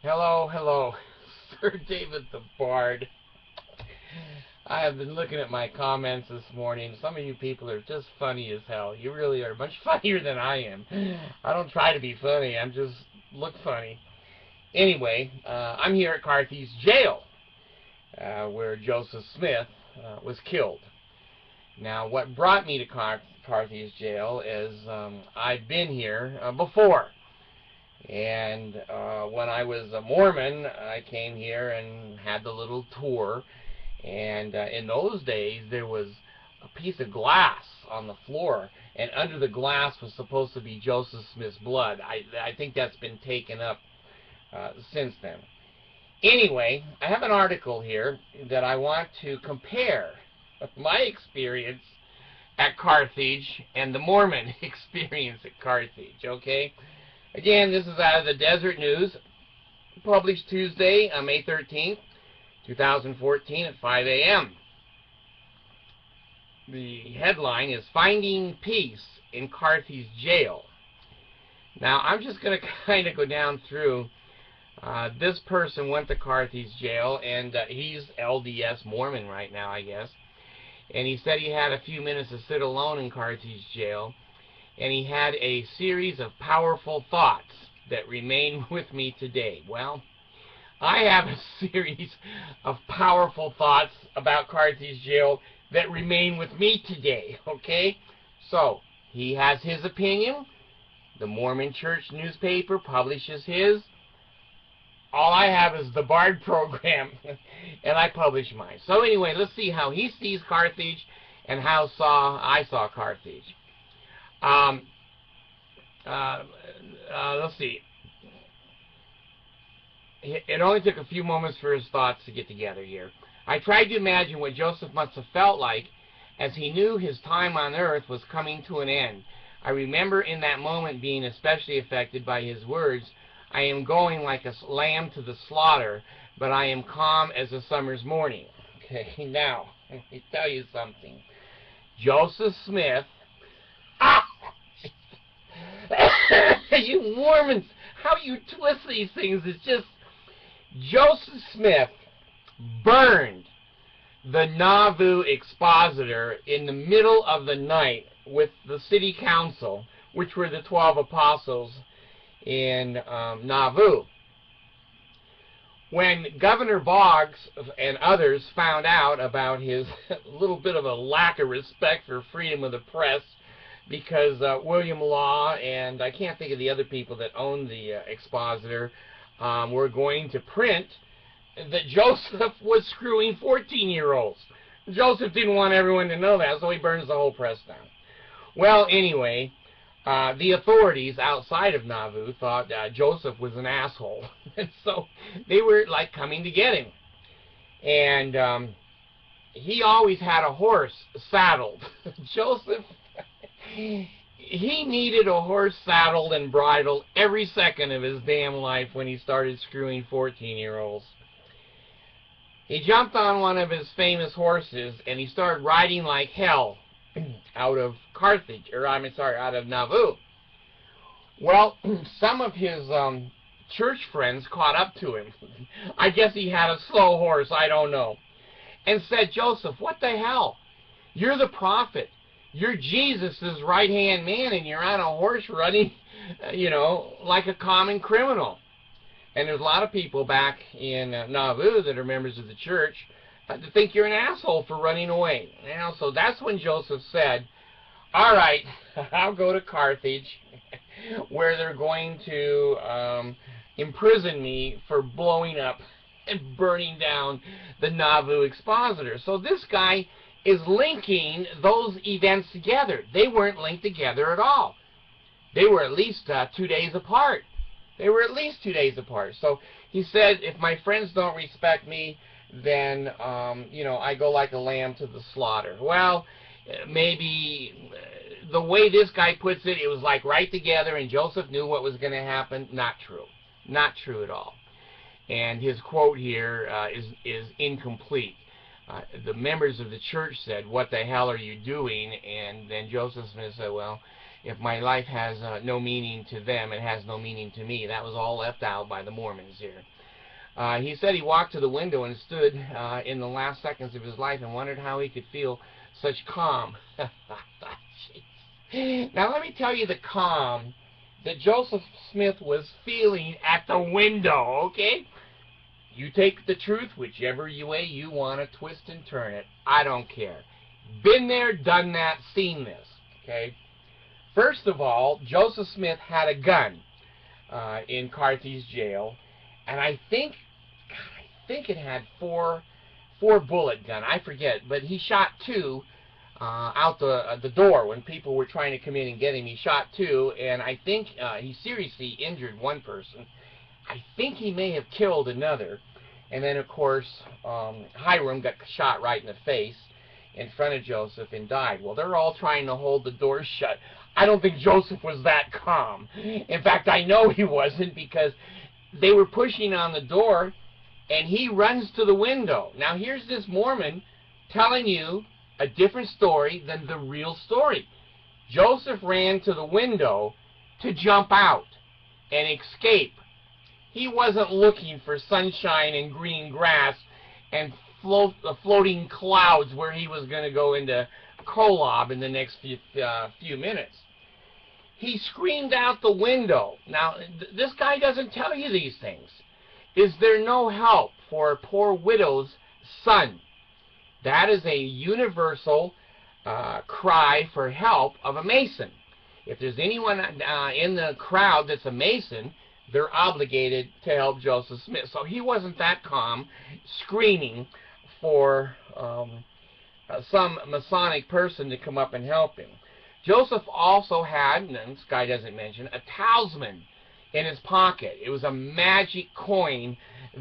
Hello, hello, Sir David the Bard. I have been looking at my comments this morning. Some of you people are just funny as hell. You really are much funnier than I am. I don't try to be funny. I'm just look funny. Anyway, I'm here at Carthy's jail, where Joseph Smith was killed. Now, what brought me to Carthy's jail is I've been here before. And when I was a Mormon, I came here and had the little tour. And in those days, there was a piece of glass on the floor, and under the glass was supposed to be Joseph Smith's blood. I think that's been taken up since then. Anyway, I have an article here that I want to compare my experience at Carthage and the Mormon experience at Carthage, okay? Again, this is out of the Desert News, published Tuesday, May 13th, 2014 at 5 a.m. The headline is Finding Peace in Carthy's Jail. Now, I'm just going to kind of go down through. This person went to Carthy's jail, and he's LDS Mormon right now, I guess. And he said he had a few minutes to sit alone in Carthy's jail, and he had a series of powerful thoughts that remain with me today. Well, I have a series of powerful thoughts about Carthy's jail that remain with me today, okay? So, he has his opinion. The Mormon Church newspaper publishes his. All I have is the Bard program, and I publish mine. So anyway, let's see how he sees Carthage and how I saw Carthage. Let's see. It only took a few moments for his thoughts to get together here. I tried to imagine what Joseph must have felt like as he knew his time on earth was coming to an end. I remember in that moment being especially affected by his words, "I am going like a lamb to the slaughter, but I am calm as a summer's morning." Okay, now, let me tell you something. Joseph Smith, you Mormons, how you twist these things is just, Joseph Smith burned the Nauvoo expositor in the middle of the night with the city council, which were the 12 apostles in Nauvoo. When Governor Boggs and others found out about his little bit of a lack of respect for freedom of the press, because William Law and I can't think of the other people that owned the expositor were going to print that Joseph was screwing 14-year-olds. Joseph didn't want everyone to know that, so he burns the whole press down. Well, anyway, the authorities outside of Nauvoo thought Joseph was an asshole, and so they were like coming to get him. And he always had a horse saddled. Joseph, he needed a horse saddled and bridled every second of his damn life when he started screwing 14-year-olds. He jumped on one of his famous horses and he started riding like hell out of Carthage, or I'm sorry, out of Nauvoo. Well, some of his church friends caught up to him. I guess he had a slow horse, I don't know. And said, "Joseph, what the hell? You're the prophet. You're Jesus' right-hand man, and you're on a horse running, you know, like a common criminal." And there's a lot of people back in Nauvoo that are members of the church that think you're an asshole for running away. You know, so that's when Joseph said, "All right, I'll go to Carthage, where they're going to imprison me for blowing up and burning down the Nauvoo expositor." So this guy is linking those events together. They weren't linked together at all. They were at least 2 days apart. They were at least 2 days apart. So he said, if my friends don't respect me, then, you know, I go like a lamb to the slaughter. Well, maybe the way this guy puts it, it was like right together, and Joseph knew what was going to happen. Not true. Not true at all. And his quote here is incomplete. The members of the church said, "What the hell are you doing?" And then Joseph Smith said, "Well, if my life has no meaning to them, it has no meaning to me. That was all left out by the Mormons here. He said he walked to the window and stood in the last seconds of his life and wondered how he could feel such calm. Now let me tell you the calm that Joseph Smith was feeling at the window, okay? You take the truth whichever way you want to twist and turn it. I don't care. Been there, done that, seen this, okay? First of all, Joseph Smith had a gun in Carthage jail, and I think it had four bullet gun. I forget, but he shot two out the door when people were trying to come in and get him. He shot two, and I think he seriously injured one person. I think he may have killed another. And then, of course, Hiram got shot right in the face in front of Joseph and died. Well, they're all trying to hold the door shut. I don't think Joseph was that calm. In fact, I know he wasn't, because they were pushing on the door, and he runs to the window. Now, here's this Mormon telling you a different story than the real story. Joseph ran to the window to jump out and escape. He wasn't looking for sunshine and green grass and floating clouds where he was going to go into Kolob in the next few minutes. He screamed out the window. Now, this guy doesn't tell you these things. Is there no help for a poor widow's son? That is a universal cry for help of a Mason. If there's anyone in the crowd that's a Mason, they're obligated to help Joseph Smith. So he wasn't that calm, screaming for some Masonic person to come up and help him. Joseph also had, and this guy doesn't mention, a talisman in his pocket. It was a magic coin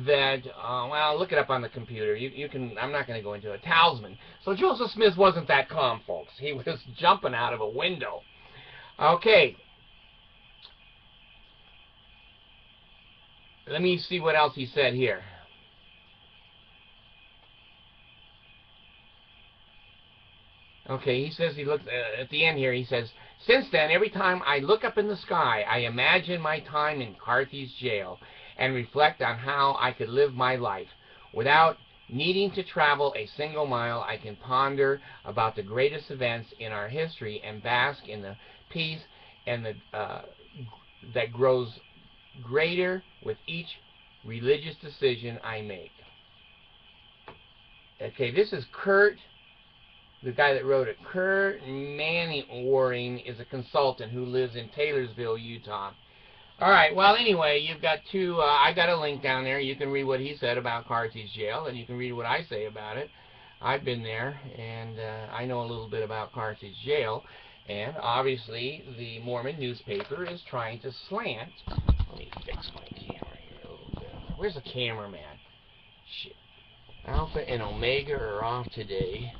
that, well, look it up on the computer. You can. I'm not going to go into a talisman. So Joseph Smith wasn't that calm, folks. He was jumping out of a window. Okay. Let me see what else he said here. Okay, he says he looks at the end here. He says, "Since then, every time I look up in the sky, I imagine my time in Carthage jail and reflect on how I could live my life. Without needing to travel a single mile, I can ponder about the greatest events in our history and bask in the peace and that grows greater with each religious decision I make." Okay, this is Kurt, the guy that wrote it. Kurt Manning-Waring is a consultant who lives in Taylorsville, Utah. All right, well, anyway, you've got two, I got a link down there. You can read what he said about Carthage jail, and you can read what I say about it. I've been there, and I know a little bit about Carthage jail, and obviously the Mormon newspaper is trying to slant. Let me fix my camera here a little bit. Where's the cameraman? Shit. Alpha and Omega are off today.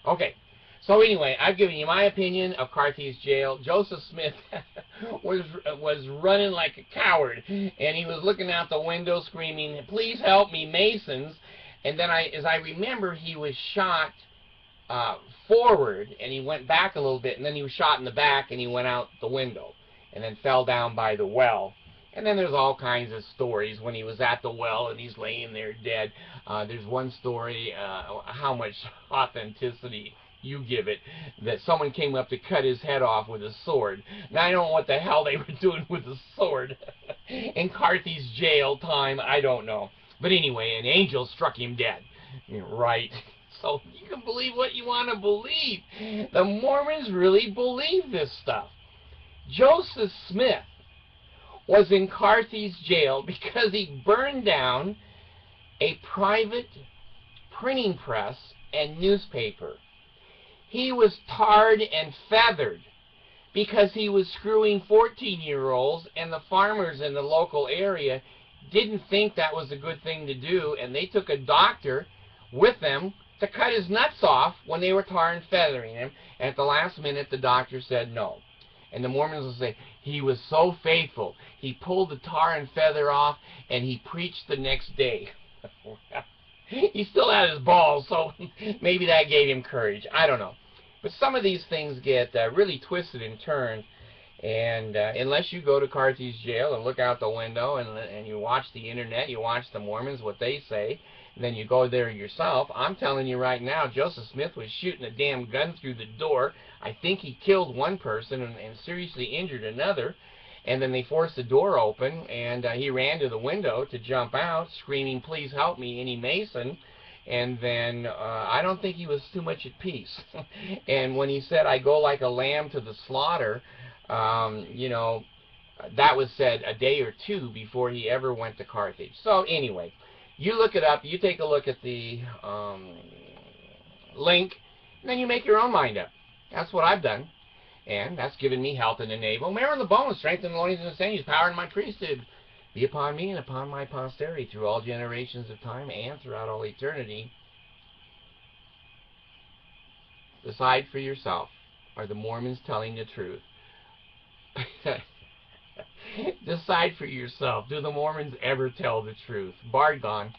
Okay, so anyway, I've given you my opinion of Carthage jail. Joseph Smith was running like a coward, and he was looking out the window screaming, "Please help me, Masons!" And then, as I remember, he was shot forward, and he went back a little bit, and then he was shot in the back, and he went out the window, and then fell down by the well. And then there's all kinds of stories when he was at the well and he's laying there dead. There's one story, how much authenticity you give it, that someone came up to cut his head off with a sword. Now, I don't know what the hell they were doing with a sword in Carthage jail time. I don't know. But anyway, an angel struck him dead. Right. So you can believe what you want to believe. The Mormons really believe this stuff. Joseph Smith was in Carthage jail because he burned down a private printing press and newspaper. He was tarred and feathered because he was screwing 14-year-olds, and the farmers in the local area didn't think that was a good thing to do, and they took a doctor with them to cut his nuts off when they were tar and feathering him, and at the last minute the doctor said no. And the Mormons will say, he was so faithful. He pulled the tar and feather off, and he preached the next day. He still had his balls, so maybe that gave him courage. I don't know. But some of these things get really twisted and turned, and unless you go to Carthage jail and look out the window and you watch the internet, you watch the Mormons, what they say, and then you go there yourself, I'm telling you right now, Joseph Smith was shooting a damn gun through the door. I think he killed one person and seriously injured another. And then they forced the door open, and he ran to the window to jump out, screaming, "Please help me, any Mason." And then I don't think he was too much at peace. And when he said, "I go like a lamb to the slaughter," you know, that was said a day or two before he ever went to Carthage. So anyway, you look it up, you take a look at the link, and then you make your own mind up. That's what I've done. And that's given me health in the navel, marrow in the bones, strength in the loins and the sinews, power in my priesthood, be upon me and upon my posterity through all generations of time and throughout all eternity. Decide for yourself. Are the Mormons telling the truth? Decide for yourself. Do the Mormons ever tell the truth? Bard gone.